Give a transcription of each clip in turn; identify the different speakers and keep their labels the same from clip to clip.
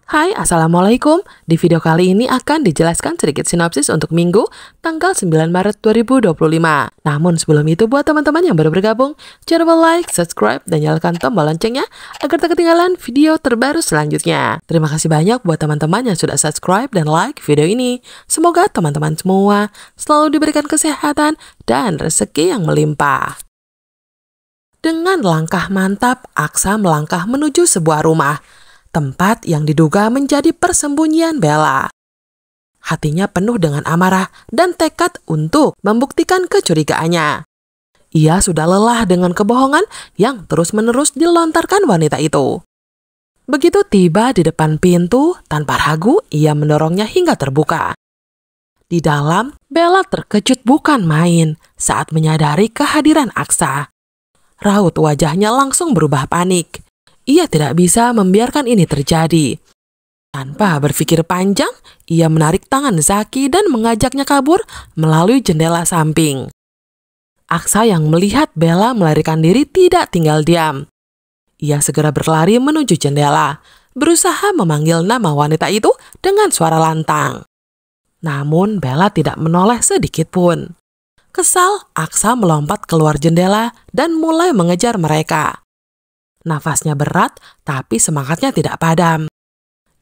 Speaker 1: Hai, Assalamualaikum. Di video kali ini akan dijelaskan sedikit sinopsis untuk Minggu, tanggal 9 Maret 2025. Namun sebelum itu buat teman-teman yang baru bergabung, jangan lupa like, subscribe, dan nyalakan tombol loncengnya agar tak ketinggalan video terbaru selanjutnya. Terima kasih banyak buat teman-teman yang sudah subscribe dan like video ini. Semoga teman-teman semua selalu diberikan kesehatan dan rezeki yang melimpah. Dengan langkah mantap, Aksa melangkah menuju sebuah rumah. Tempat yang diduga menjadi persembunyian Bella. Hatinya penuh dengan amarah dan tekad untuk membuktikan kecurigaannya. Ia sudah lelah dengan kebohongan yang terus-menerus dilontarkan wanita itu. Begitu tiba di depan pintu, tanpa ragu ia mendorongnya hingga terbuka. Di dalam, Bella terkejut bukan main saat menyadari kehadiran Aksa. Raut wajahnya langsung berubah panik. Ia tidak bisa membiarkan ini terjadi. Tanpa berpikir panjang, ia menarik tangan Zaki dan mengajaknya kabur melalui jendela samping. Aksa yang melihat Bella melarikan diri tidak tinggal diam. Ia segera berlari menuju jendela, berusaha memanggil nama wanita itu dengan suara lantang. Namun Bella tidak menoleh sedikit pun. Kesal, Aksa melompat keluar jendela dan mulai mengejar mereka. Nafasnya berat, tapi semangatnya tidak padam.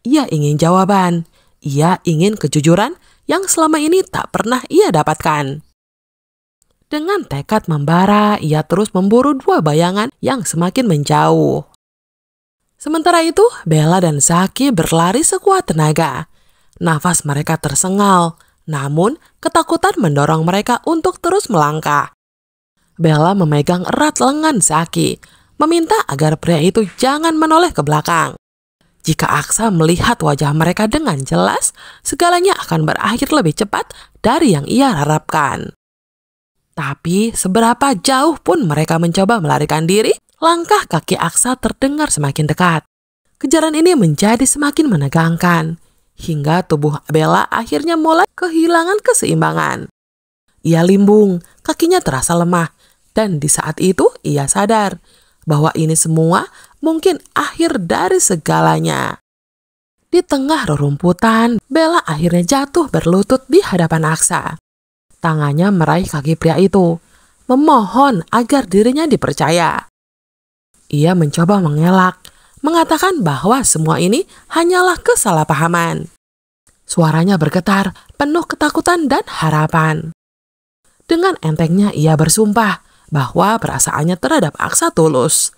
Speaker 1: Ia ingin jawaban. Ia ingin kejujuran yang selama ini tak pernah ia dapatkan. Dengan tekad membara, ia terus memburu dua bayangan yang semakin menjauh. Sementara itu, Bella dan Zaki berlari sekuat tenaga. Nafas mereka tersengal, namun ketakutan mendorong mereka untuk terus melangkah. Bella memegang erat lengan Zaki, meminta agar pria itu jangan menoleh ke belakang. Jika Aksa melihat wajah mereka dengan jelas, segalanya akan berakhir lebih cepat dari yang ia harapkan. Tapi seberapa jauh pun mereka mencoba melarikan diri, langkah kaki Aksa terdengar semakin dekat. Kejaran ini menjadi semakin menegangkan, hingga tubuh Bella akhirnya mulai kehilangan keseimbangan. Ia limbung, kakinya terasa lemah, dan di saat itu ia sadar bahwa ini semua mungkin akhir dari segalanya. Di tengah rerumputan, Bella akhirnya jatuh berlutut di hadapan Aksa. Tangannya meraih kaki pria itu, memohon agar dirinya dipercaya. Ia mencoba mengelak, mengatakan bahwa semua ini hanyalah kesalahpahaman. Suaranya bergetar, penuh ketakutan dan harapan. Dengan entengnya ia bersumpah bahwa perasaannya terhadap Aksa tulus,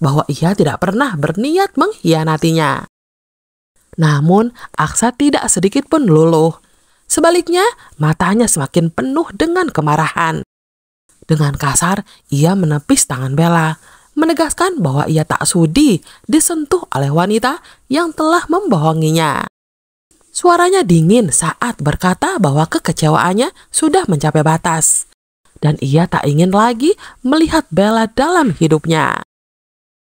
Speaker 1: bahwa ia tidak pernah berniat mengkhianatinya. Namun, Aksa tidak sedikit pun luluh. Sebaliknya, matanya semakin penuh dengan kemarahan. Dengan kasar, ia menepis tangan Bella, menegaskan bahwa ia tak sudi disentuh oleh wanita yang telah membohonginya. Suaranya dingin saat berkata bahwa kekecewaannya sudah mencapai batas. Dan ia tak ingin lagi melihat Bella dalam hidupnya.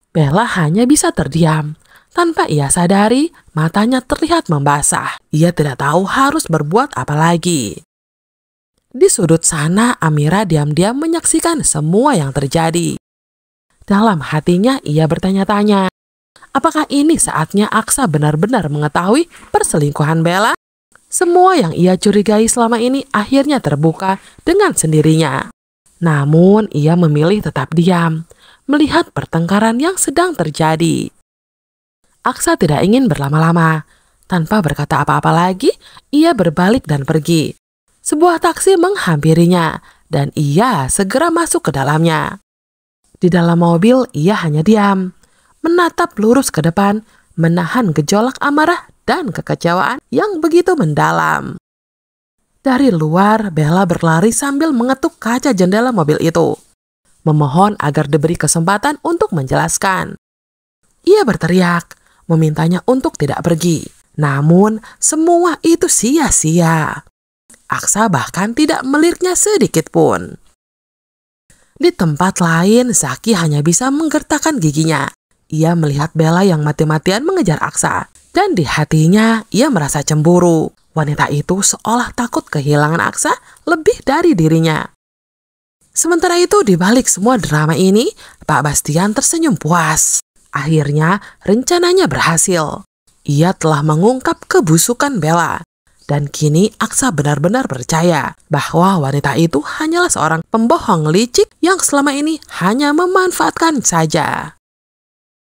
Speaker 1: Bella hanya bisa terdiam. Tanpa ia sadari, matanya terlihat membasah. Ia tidak tahu harus berbuat apa lagi. Di sudut sana, Amira diam-diam menyaksikan semua yang terjadi. Dalam hatinya ia bertanya-tanya, apakah ini saatnya Aksa benar-benar mengetahui perselingkuhan Bella? Semua yang ia curigai selama ini akhirnya terbuka dengan sendirinya. Namun ia memilih tetap diam, melihat pertengkaran yang sedang terjadi. Aksa tidak ingin berlama-lama. Tanpa berkata apa-apa lagi, ia berbalik dan pergi. Sebuah taksi menghampirinya dan ia segera masuk ke dalamnya. Di dalam mobil ia hanya diam, menatap lurus ke depan, menahan gejolak amarah dan kekecewaan yang begitu mendalam. Dari luar, Bella berlari sambil mengetuk kaca jendela mobil itu, memohon agar diberi kesempatan untuk menjelaskan. Ia berteriak, memintanya untuk tidak pergi. Namun, semua itu sia-sia. Aksa bahkan tidak meliriknya sedikit pun. Di tempat lain, Zaki hanya bisa menggertakkan giginya. Ia melihat Bella yang mati-matian mengejar Aksa. Dan di hatinya, ia merasa cemburu. Wanita itu seolah takut kehilangan Aksa lebih dari dirinya. Sementara itu, di balik semua drama ini, Pak Bastian tersenyum puas. Akhirnya, rencananya berhasil. ia telah mengungkap kebusukan Bella. Dan kini Aksa benar-benar percaya bahwa wanita itu hanyalah seorang pembohong licik yang selama ini hanya memanfaatkan saja.